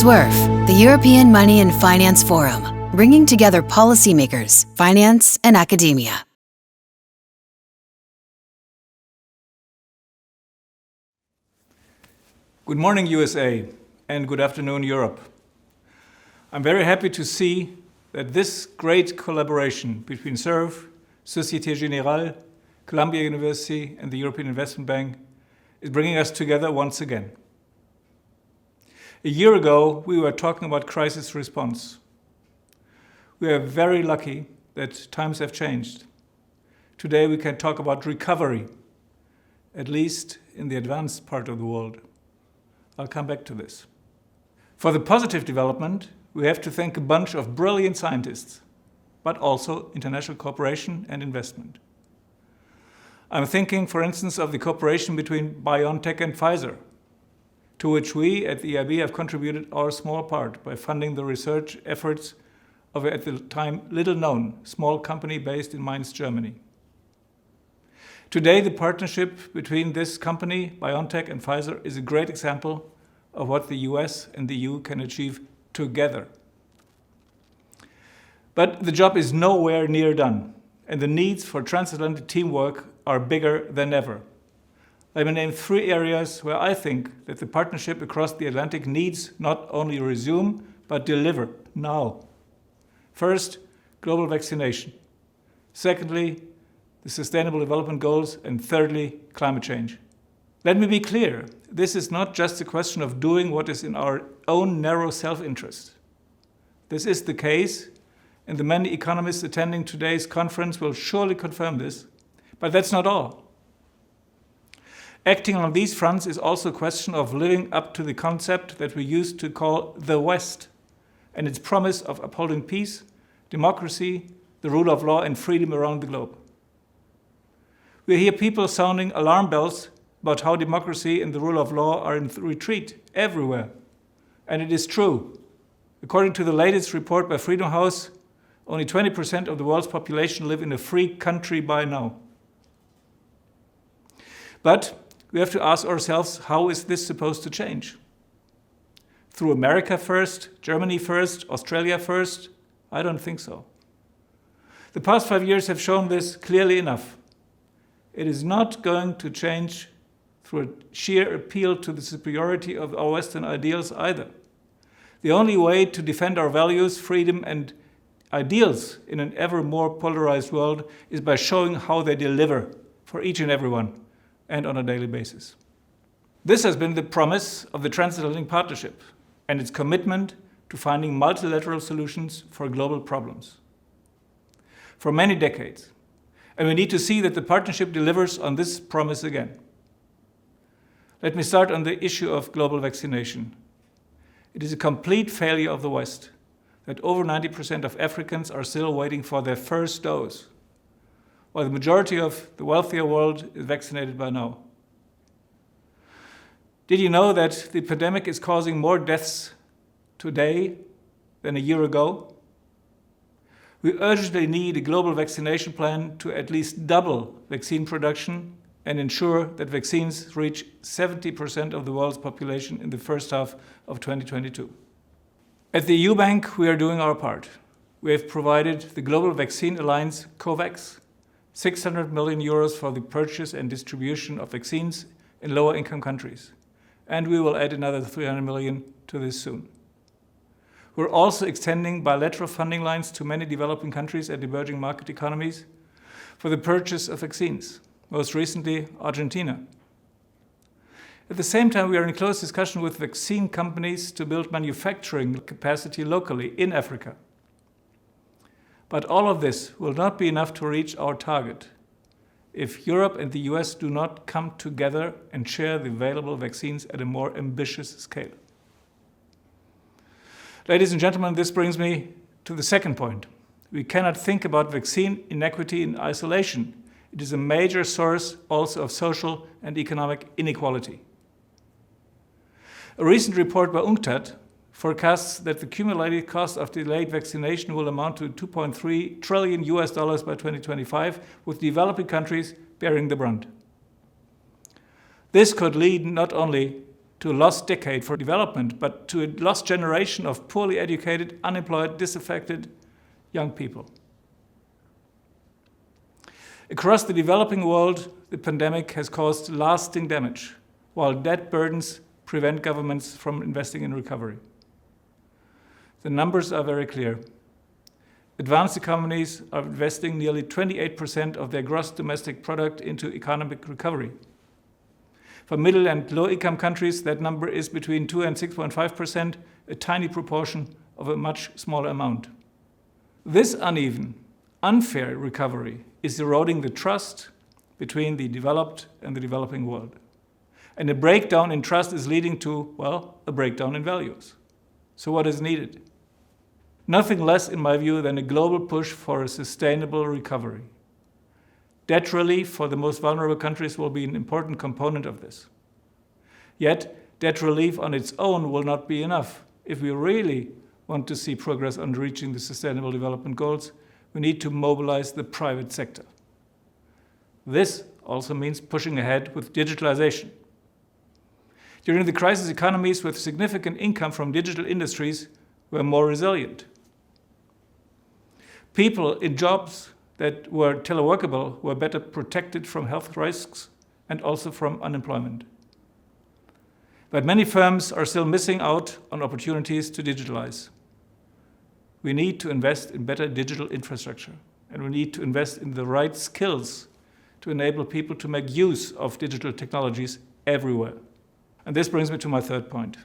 SUERF, the European Money and Finance Forum, bringing together policymakers, finance, and academia. Good morning, USA, and good afternoon, Europe. I'm very happy to see that this great collaboration between SUERF, Société Générale, Columbia University, and the European Investment Bank is bringing us together once again. A year ago, we were talking about crisis response. We are very lucky that times have changed. Today, we can talk about recovery, at least in the advanced part of the world. I'll come back to this. For the positive development, we have to thank a bunch of brilliant scientists, but also international cooperation and investment. I'm thinking, for instance, of the cooperation between BioNTech and Pfizer, to which we at the EIB have contributed our small part by funding the research efforts of a, at the time, little-known small company based in Mainz, Germany. Today, the partnership between this company, BioNTech, and Pfizer is a great example of what the US and the EU can achieve together. But the job is nowhere near done, and the needs for transatlantic teamwork are bigger than ever. Let me name 3 areas where I think that the partnership across the Atlantic needs not only resume, but deliver now. First, global vaccination. Secondly, the Sustainable Development Goals. And thirdly, climate change. Let me be clear, this is not just a question of doing what is in our own narrow self-interest. This is the case, and the many economists attending today's conference will surely confirm this, but that's not all. Acting on these fronts is also a question of living up to the concept that we used to call the West and its promise of upholding peace, democracy, the rule of law, and freedom around the globe. We hear people sounding alarm bells about how democracy and the rule of law are in retreat everywhere. And it is true. According to the latest report by Freedom House, only 20% of the world's population live in a free country by now. But we have to ask ourselves, how is this supposed to change? Through America first, Germany first, Australia first? I don't think so. The past 5 years have shown this clearly enough. It is not going to change through a sheer appeal to the superiority of our Western ideals either. The only way to defend our values, freedom, and ideals in an ever more polarized world is by showing how they deliver for each and everyone, and on a daily basis. This has been the promise of the Transatlantic Partnership and its commitment to finding multilateral solutions for global problems. For many decades, and we need to see that the partnership delivers on this promise again. Let me start on the issue of global vaccination. It is a complete failure of the West that over 90% of Africans are still waiting for their first dose, while the majority of the wealthier world is vaccinated by now. Did you know that the pandemic is causing more deaths today than a year ago? We urgently need a global vaccination plan to at least double vaccine production and ensure that vaccines reach 70% of the world's population in the first half of 2022. At the EU Bank, we are doing our part. We have provided the Global Vaccine Alliance, COVAX, 600 million euros for the purchase and distribution of vaccines in lower-income countries. And we will add another 300 million to this soon. We're also extending bilateral funding lines to many developing countries and emerging market economies for the purchase of vaccines, most recently Argentina. At the same time, we are in close discussion with vaccine companies to build manufacturing capacity locally in Africa. But all of this will not be enough to reach our target if Europe and the US do not come together and share the available vaccines at a more ambitious scale. Ladies and gentlemen, this brings me to the second point. We cannot think about vaccine inequity in isolation. It is a major source also of social and economic inequality. A recent report by UNCTAD forecasts that the cumulative cost of delayed vaccination will amount to $2.3 trillion by 2025, with developing countries bearing the brunt. This could lead not only to a lost decade for development, but to a lost generation of poorly educated, unemployed, disaffected young people. Across the developing world, the pandemic has caused lasting damage, while debt burdens prevent governments from investing in recovery. The numbers are very clear. Advanced economies are investing nearly 28% of their gross domestic product into economic recovery. For middle and low-income countries, that number is between 2 and 6.5%, a tiny proportion of a much smaller amount. This uneven, unfair recovery is eroding the trust between the developed and the developing world. And a breakdown in trust is leading to, well, a breakdown in values. So what is needed? Nothing less, in my view, than a global push for a sustainable recovery. Debt relief for the most vulnerable countries will be an important component of this. Yet, debt relief on its own will not be enough. If we really want to see progress on reaching the Sustainable Development Goals, we need to mobilize the private sector. This also means pushing ahead with digitalization. During the crisis, economies with significant income from digital industries were more resilient. People in jobs that were teleworkable were better protected from health risks and also from unemployment. But many firms are still missing out on opportunities to digitalize. We need to invest in better digital infrastructure, and we need to invest in the right skills to enable people to make use of digital technologies everywhere. And this brings me to my third point,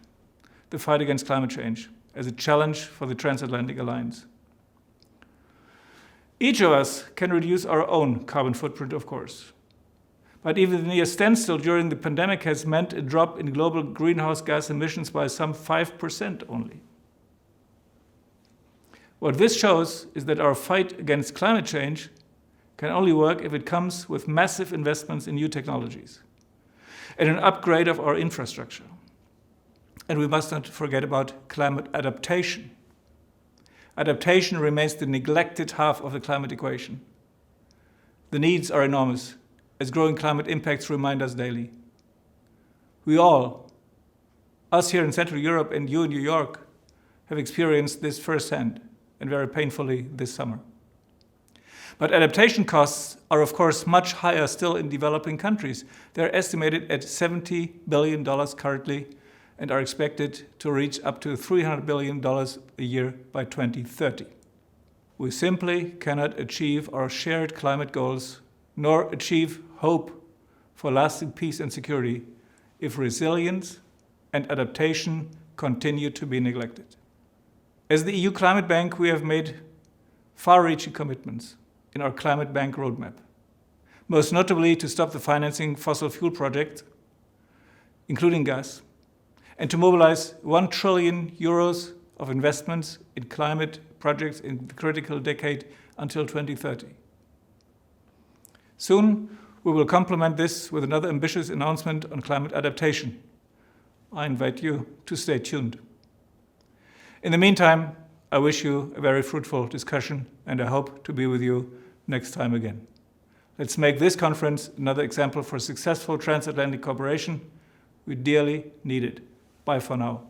the fight against climate change as a challenge for the Transatlantic Alliance. Each of us can reduce our own carbon footprint, of course. But even the near standstill during the pandemic has meant a drop in global greenhouse gas emissions by some 5% only. What this shows is that our fight against climate change can only work if it comes with massive investments in new technologies and an upgrade of our infrastructure. And we must not forget about climate adaptation. Adaptation remains the neglected half of the climate equation. The needs are enormous, as growing climate impacts remind us daily. We all, us here in Central Europe and you in New York, have experienced this firsthand and very painfully this summer. But adaptation costs are, of course, much higher still in developing countries. They're estimated at $70 billion currently and are expected to reach up to $300 billion a year by 2030. We simply cannot achieve our shared climate goals nor achieve hope for lasting peace and security if resilience and adaptation continue to be neglected. As the EU Climate Bank, we have made far-reaching commitments in our Climate Bank roadmap, most notably to stop the financing fossil fuel projects, including gas, and to mobilize 1 trillion euros of investments in climate projects in the critical decade until 2030. Soon, we will complement this with another ambitious announcement on climate adaptation. I invite you to stay tuned. In the meantime, I wish you a very fruitful discussion, and I hope to be with you next time again. Let's make this conference another example for successful transatlantic cooperation. We dearly need it. Bye for now.